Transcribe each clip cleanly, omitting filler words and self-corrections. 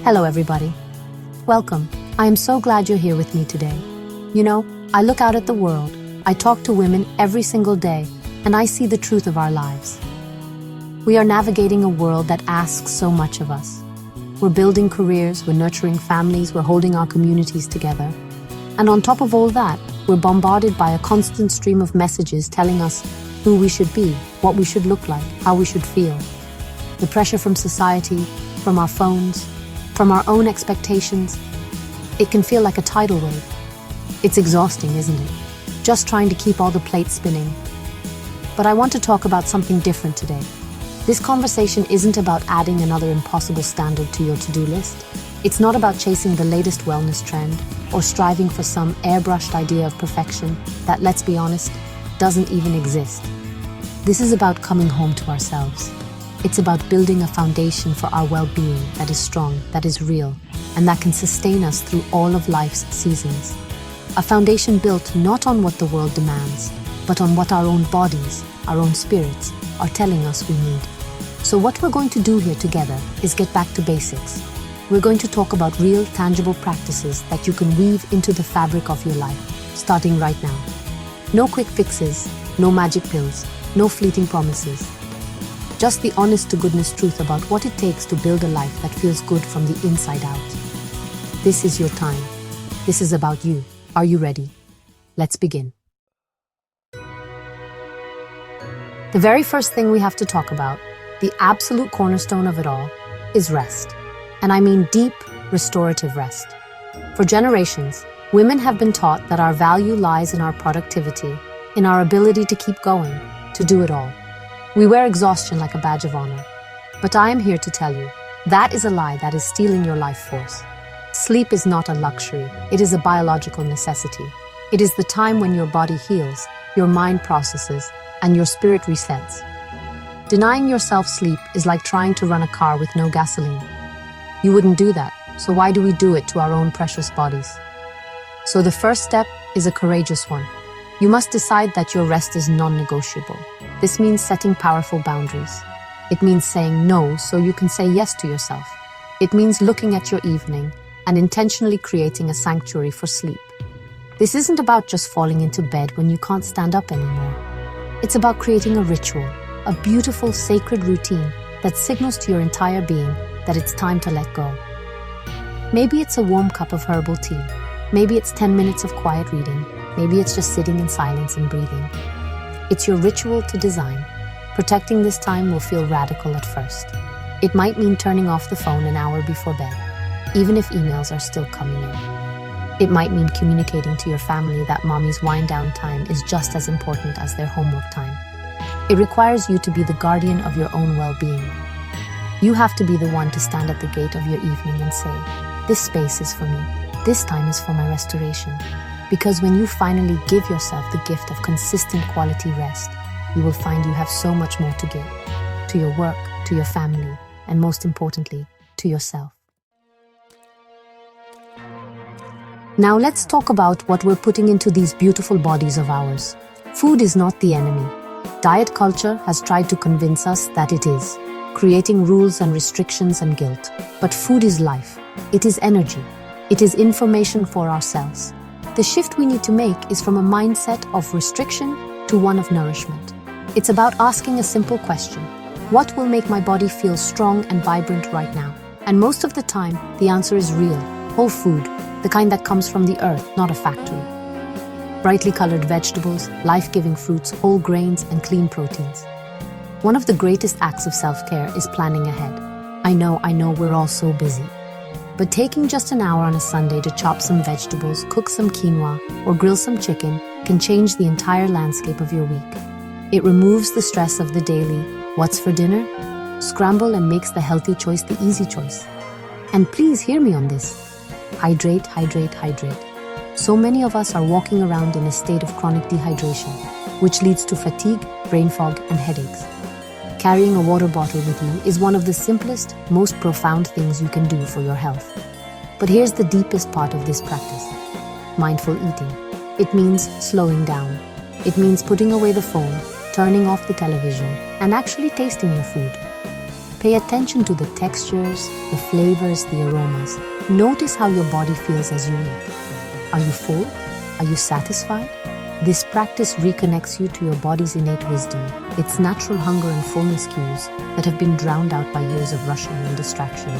Hello, everybody. Welcome. I am so glad you're here with me today. You know, I look out at the world, I talk to women every single day, and I see the truth of our lives. We are navigating a world that asks so much of us. We're building careers, we're nurturing families, we're holding our communities together. And on top of all that, we're bombarded by a constant stream of messages telling us who we should be, what we should look like, how we should feel. The pressure from society, from our phones, from our own expectations, it can feel like a tidal wave. It's exhausting, isn't it? Just trying to keep all the plates spinning. But I want to talk about something different today. This conversation isn't about adding another impossible standard to your to-do list. It's not about chasing the latest wellness trend or striving for some airbrushed idea of perfection that, let's be honest, doesn't even exist. This is about coming home to ourselves. It's about building a foundation for our well-being that is strong, that is real, and that can sustain us through all of life's seasons. A foundation built not on what the world demands, but on what our own bodies, our own spirits, are telling us we need. So what we're going to do here together is get back to basics. We're going to talk about real, tangible practices that you can weave into the fabric of your life, starting right now. No quick fixes, no magic pills, no fleeting promises. Just the honest-to-goodness truth about what it takes to build a life that feels good from the inside out. This is your time. This is about you. Are you ready? Let's begin. The very first thing we have to talk about, the absolute cornerstone of it all, is rest. And I mean deep, restorative rest. For generations, women have been taught that our value lies in our productivity, in our ability to keep going, to do it all. We wear exhaustion like a badge of honor. But I am here to tell you, that is a lie that is stealing your life force. Sleep is not a luxury, it is a biological necessity. It is the time when your body heals, your mind processes, and your spirit resets. Denying yourself sleep is like trying to run a car with no gasoline. You wouldn't do that, so why do we do it to our own precious bodies? So the first step is a courageous one. You must decide that your rest is non-negotiable. This means setting powerful boundaries. It means saying no so you can say yes to yourself. It means looking at your evening and intentionally creating a sanctuary for sleep. This isn't about just falling into bed when you can't stand up anymore. It's about creating a ritual, a beautiful, sacred routine that signals to your entire being that it's time to let go. Maybe it's a warm cup of herbal tea. Maybe it's 10 minutes of quiet reading. Maybe it's just sitting in silence and breathing. It's your ritual to design. Protecting this time will feel radical at first. It might mean turning off the phone an hour before bed, even if emails are still coming in. It might mean communicating to your family that mommy's wind-down time is just as important as their homework time. It requires you to be the guardian of your own well-being. You have to be the one to stand at the gate of your evening and say, "This space is for me. This time is for my restoration." Because when you finally give yourself the gift of consistent quality rest, you will find you have so much more to give. To your work, to your family, and most importantly, to yourself. Now let's talk about what we're putting into these beautiful bodies of ours. Food is not the enemy. Diet culture has tried to convince us that it is, creating rules and restrictions and guilt. But food is life. It is energy. It is information for ourselves. The shift we need to make is from a mindset of restriction to one of nourishment. It's about asking a simple question. What will make my body feel strong and vibrant right now? And most of the time, the answer is real, whole food, the kind that comes from the earth, not a factory. Brightly colored vegetables, life-giving fruits, whole grains, and clean proteins. One of the greatest acts of self-care is planning ahead. I know, we're all so busy. But taking just an hour on a Sunday to chop some vegetables, cook some quinoa, or grill some chicken can change the entire landscape of your week. It removes the stress of the daily, what's for dinner? Scramble and makes the healthy choice the easy choice. And please hear me on this. Hydrate, hydrate, hydrate. So many of us are walking around in a state of chronic dehydration, which leads to fatigue, brain fog, and headaches. Carrying a water bottle with you is one of the simplest, most profound things you can do for your health. But here's the deepest part of this practice. Mindful eating. It means slowing down. It means putting away the phone, turning off the television, and actually tasting your food. Pay attention to the textures, the flavors, the aromas. Notice how your body feels as you eat. Are you full? Are you satisfied? This practice reconnects you to your body's innate wisdom, its natural hunger and fullness cues that have been drowned out by years of rushing and distraction.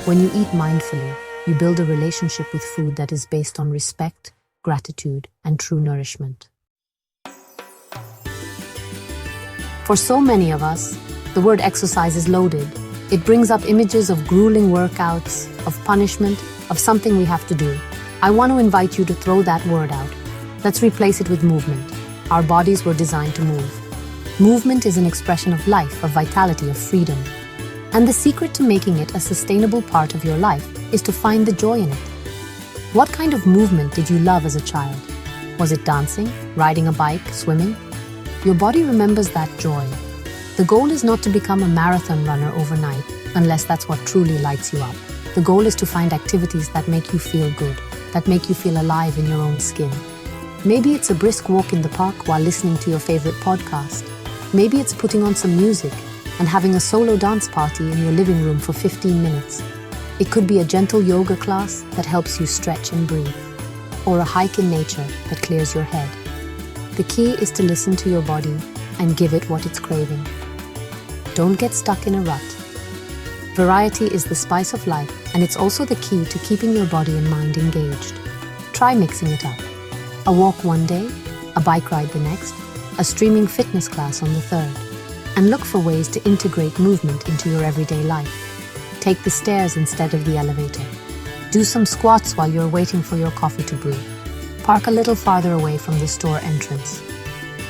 When you eat mindfully, you build a relationship with food that is based on respect, gratitude, and true nourishment. For so many of us, the word exercise is loaded. It brings up images of grueling workouts, of punishment, of something we have to do. I want to invite you to throw that word out. Let's replace it with movement. Our bodies were designed to move. Movement is an expression of life, of vitality, of freedom. And the secret to making it a sustainable part of your life is to find the joy in it. What kind of movement did you love as a child? Was it dancing, riding a bike, swimming? Your body remembers that joy. The goal is not to become a marathon runner overnight, unless that's what truly lights you up. The goal is to find activities that make you feel good, that make you feel alive in your own skin. Maybe it's a brisk walk in the park while listening to your favorite podcast. Maybe it's putting on some music and having a solo dance party in your living room for 15 minutes. It could be a gentle yoga class that helps you stretch and breathe, or a hike in nature that clears your head. The key is to listen to your body and give it what it's craving. Don't get stuck in a rut. Variety is the spice of life, and it's also the key to keeping your body and mind engaged. Try mixing it up. A walk one day, a bike ride the next, a streaming fitness class on the third. And look for ways to integrate movement into your everyday life. Take the stairs instead of the elevator. Do some squats while you're waiting for your coffee to brew. Park a little farther away from the store entrance.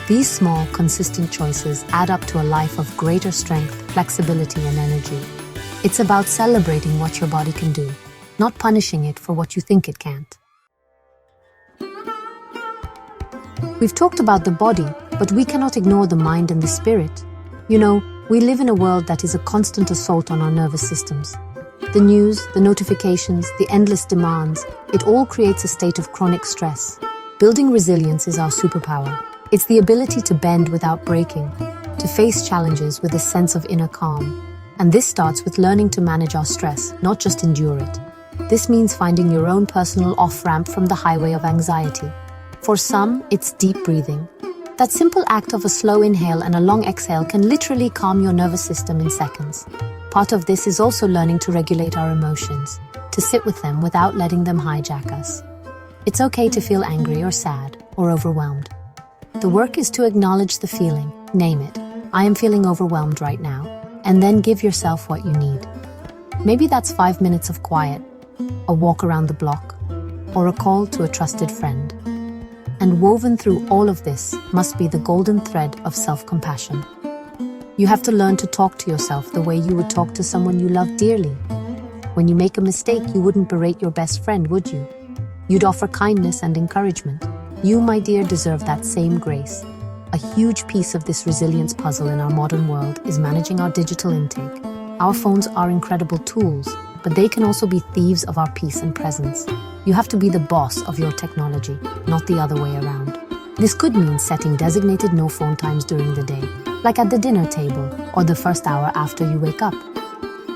These small, consistent choices add up to a life of greater strength, flexibility, and energy. It's about celebrating what your body can do, not punishing it for what you think it can't. We've talked about the body, but we cannot ignore the mind and the spirit. You know, we live in a world that is a constant assault on our nervous systems. The news, the notifications, the endless demands, it all creates a state of chronic stress. Building resilience is our superpower. It's the ability to bend without breaking, to face challenges with a sense of inner calm. And this starts with learning to manage our stress, not just endure it. This means finding your own personal off-ramp from the highway of anxiety. For some, it's deep breathing. That simple act of a slow inhale and a long exhale can literally calm your nervous system in seconds. Part of this is also learning to regulate our emotions, to sit with them without letting them hijack us. It's okay to feel angry or sad or overwhelmed. The work is to acknowledge the feeling, name it. I am feeling overwhelmed right now, and then give yourself what you need. Maybe that's 5 minutes of quiet, a walk around the block, or a call to a trusted friend. And woven through all of this must be the golden thread of self-compassion. You have to learn to talk to yourself the way you would talk to someone you love dearly. When you make a mistake, you wouldn't berate your best friend, would you? You'd offer kindness and encouragement. You, my dear, deserve that same grace. A huge piece of this resilience puzzle in our modern world is managing our digital intake. Our phones are incredible tools, but they can also be thieves of our peace and presence. You have to be the boss of your technology, not the other way around. This could mean setting designated no-phone times during the day, like at the dinner table or the first hour after you wake up.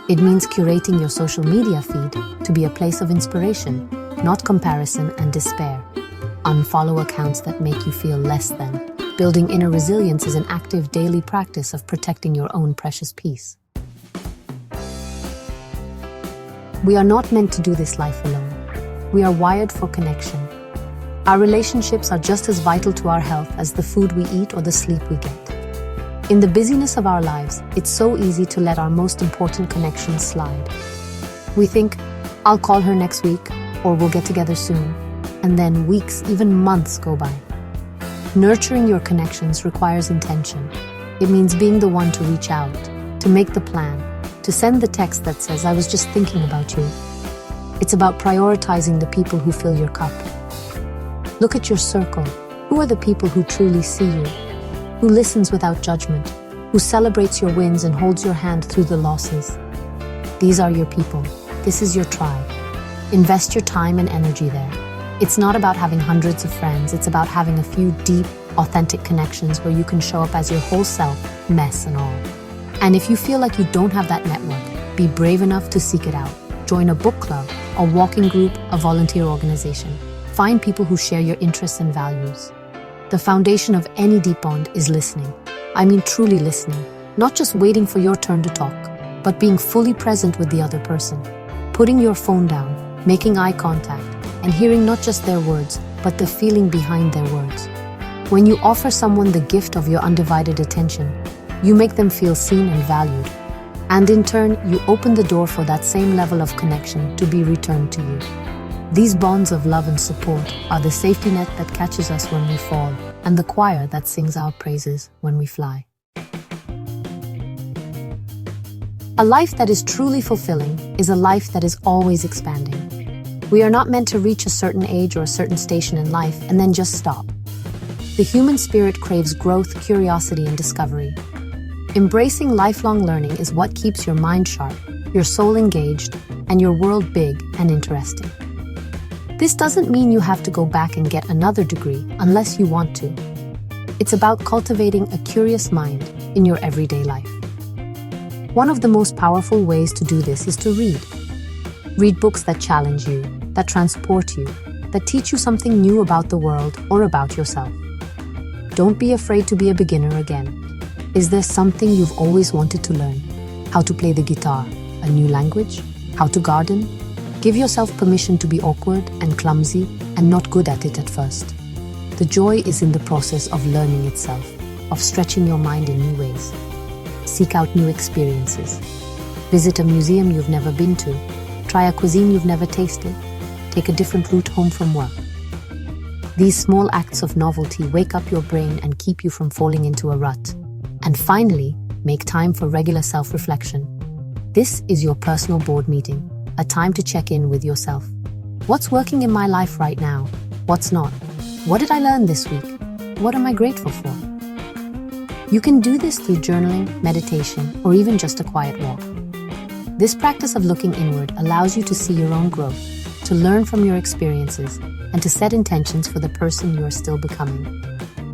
It means curating your social media feed to be a place of inspiration, not comparison and despair. Unfollow accounts that make you feel less than. Building inner resilience is an active daily practice of protecting your own precious peace. We are not meant to do this life alone. We are wired for connection. Our relationships are just as vital to our health as the food we eat or the sleep we get. In the busyness of our lives, it's so easy to let our most important connections slide. We think, I'll call her next week, or we'll get together soon. And then weeks, even months go by. Nurturing your connections requires intention. It means being the one to reach out, to make the plan, to send the text that says, I was just thinking about you. It's about prioritizing the people who fill your cup. Look at your circle. Who are the people who truly see you? Who listens without judgment? Who celebrates your wins and holds your hand through the losses? These are your people. This is your tribe. Invest your time and energy there. It's not about having hundreds of friends. It's about having a few deep, authentic connections where you can show up as your whole self, mess and all. And if you feel like you don't have that network, be brave enough to seek it out. Join a book club, a walking group, a volunteer organization. Find people who share your interests and values. The foundation of any deep bond is listening. I mean truly listening, not just waiting for your turn to talk, but being fully present with the other person. Putting your phone down, making eye contact, and hearing not just their words, but the feeling behind their words. When you offer someone the gift of your undivided attention, you make them feel seen and valued. And in turn, you open the door for that same level of connection to be returned to you. These bonds of love and support are the safety net that catches us when we fall, and the choir that sings our praises when we fly. A life that is truly fulfilling is a life that is always expanding. We are not meant to reach a certain age or a certain station in life and then just stop. The human spirit craves growth, curiosity, and discovery. Embracing lifelong learning is what keeps your mind sharp, your soul engaged, and your world big and interesting. This doesn't mean you have to go back and get another degree unless you want to. It's about cultivating a curious mind in your everyday life. One of the most powerful ways to do this is to read. Read books that challenge you, that transport you, that teach you something new about the world or about yourself. Don't be afraid to be a beginner again. Is there something you've always wanted to learn? How to play the guitar, a new language, how to garden? Give yourself permission to be awkward and clumsy and not good at it at first. The joy is in the process of learning itself, of stretching your mind in new ways. Seek out new experiences. Visit a museum you've never been to. Try a cuisine you've never tasted. Take a different route home from work. These small acts of novelty wake up your brain and keep you from falling into a rut. And finally, make time for regular self-reflection. This is your personal board meeting, a time to check in with yourself. What's working in my life right now? What's not? What did I learn this week? What am I grateful for? You can do this through journaling, meditation, or even just a quiet walk. This practice of looking inward allows you to see your own growth, to learn from your experiences, and to set intentions for the person you are still becoming.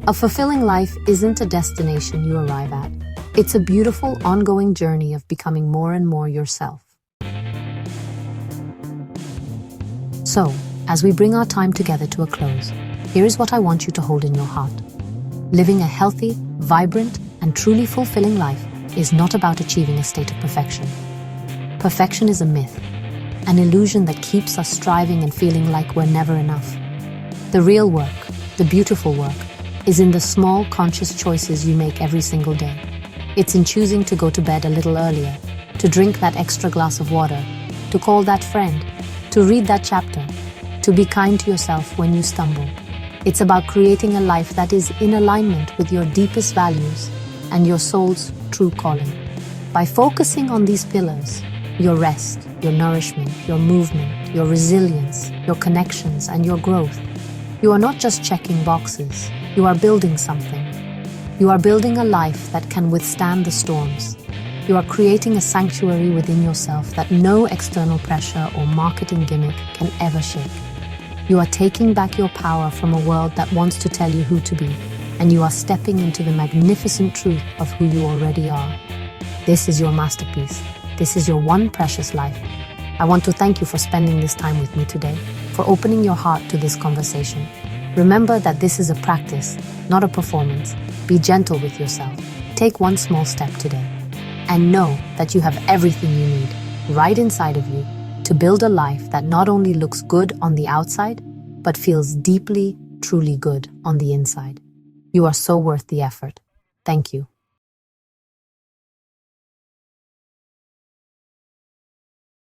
A fulfilling life isn't a destination you arrive at. It's a beautiful, ongoing journey of becoming more and more yourself. So, as we bring our time together to a close, here is what I want you to hold in your heart. Living a healthy, vibrant, and truly fulfilling life is not about achieving a state of perfection. Perfection is a myth, an illusion that keeps us striving and feeling like we're never enough. The real work, the beautiful work, is in the small, conscious choices you make every single day. It's in choosing to go to bed a little earlier, to drink that extra glass of water, to call that friend, to read that chapter, to be kind to yourself when you stumble. It's about creating a life that is in alignment with your deepest values and your soul's true calling. By focusing on these pillars, your rest, your nourishment, your movement, your resilience, your connections, and your growth, you are not just checking boxes. You are building something. You are building a life that can withstand the storms. You are creating a sanctuary within yourself that no external pressure or marketing gimmick can ever shake. You are taking back your power from a world that wants to tell you who to be, and you are stepping into the magnificent truth of who you already are. This is your masterpiece. This is your one precious life. I want to thank you for spending this time with me today, for opening your heart to this conversation. Remember that this is a practice, not a performance. Be gentle with yourself. Take one small step today. And know that you have everything you need right inside of you to build a life that not only looks good on the outside, but feels deeply, truly good on the inside. You are so worth the effort. Thank you.